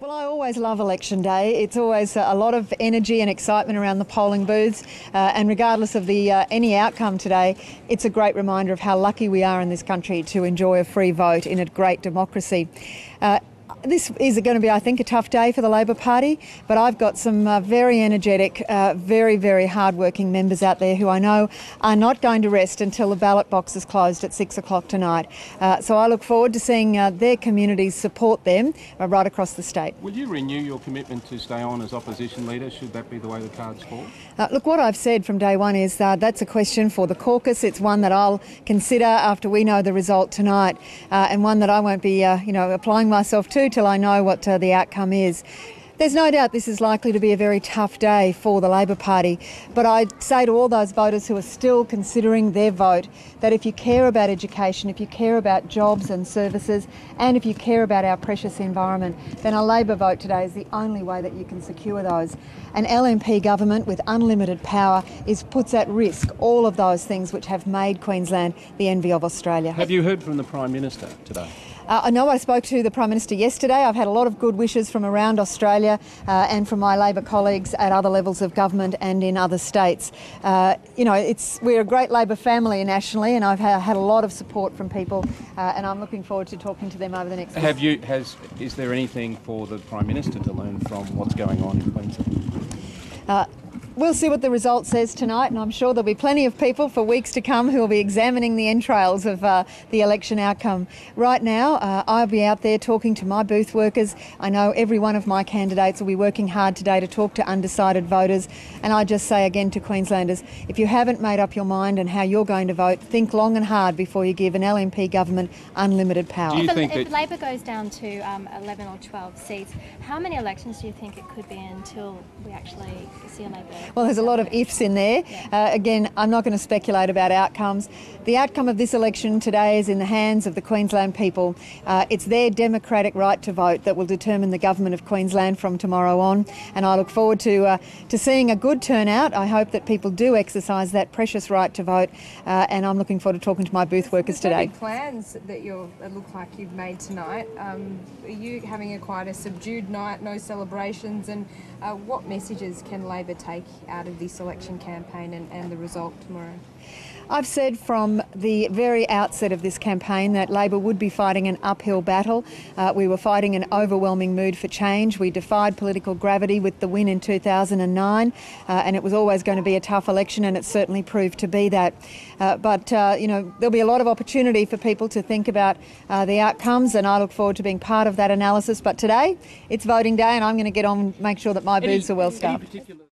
Well, I always love election day. It's always a lot of energy and excitement around the polling booths, and regardless of the any outcome today, it's a great reminder of how lucky we are in this country to enjoy a free vote in a great democracy. This is going to be, I think, a tough day for the Labor Party, but I've got some very energetic, very, very hard-working members out there who I know are not going to rest until the ballot box is closed at 6 o'clock tonight. So I look forward to seeing their communities support them right across the state. Will you renew your commitment to stay on as opposition leader, should that be the way the cards fall? Look, what I've said from day one is that's a question for the caucus. It's one that I'll consider after we know the result tonight, and one that I won't be applying myself to till I know what the outcome is. There's no doubt this is likely to be a very tough day for the Labor Party, but I'd say to all those voters who are still considering their vote that if you care about education, if you care about jobs and services, and if you care about our precious environment, then a Labor vote today is the only way that you can secure those. An LNP government with unlimited power puts at risk all of those things which have made Queensland the envy of Australia. Have you heard from the Prime Minister today? I know I spoke to the Prime Minister yesterday. I've had a lot of good wishes from around Australia and from my Labor colleagues at other levels of government and in other states. We're a great Labor family nationally, and I've had a lot of support from people, and I'm looking forward to talking to them over the next week. Is there anything for the Prime Minister to learn from what's going on in Queensland? We'll see what the result says tonight, and I'm sure there'll be plenty of people for weeks to come who will be examining the entrails of the election outcome. Right now, I'll be out there talking to my booth workers. I know every one of my candidates will be working hard today to talk to undecided voters, and I just say again to Queenslanders, if you haven't made up your mind on how you're going to vote, think long and hard before you give an LNP government unlimited power. If Labor goes down to 11 or 12 seats, how many elections do you think it could be until we actually see a Labor? Well, there's a lot of ifs in there. Again, I'm not going to speculate about outcomes. The outcome of this election today is in the hands of the Queensland people. It's their democratic right to vote that will determine the government of Queensland from tomorrow on, and I look forward to seeing a good turnout. I hope that people do exercise that precious right to vote, and I'm looking forward to talking to my booth workers today. Big plans that it look like you've made tonight. Are you having quite a subdued night, no celebrations, and what messages can Labor take out of this election campaign and the result tomorrow? I've said from the very outset of this campaign that Labor would be fighting an uphill battle. We were fighting an overwhelming mood for change. We defied political gravity with the win in 2009, and it was always going to be a tough election, and it certainly proved to be that. But there'll be a lot of opportunity for people to think about the outcomes, and I look forward to being part of that analysis. But today, it's voting day, and I'm going to get on and make sure that my booths are well staffed.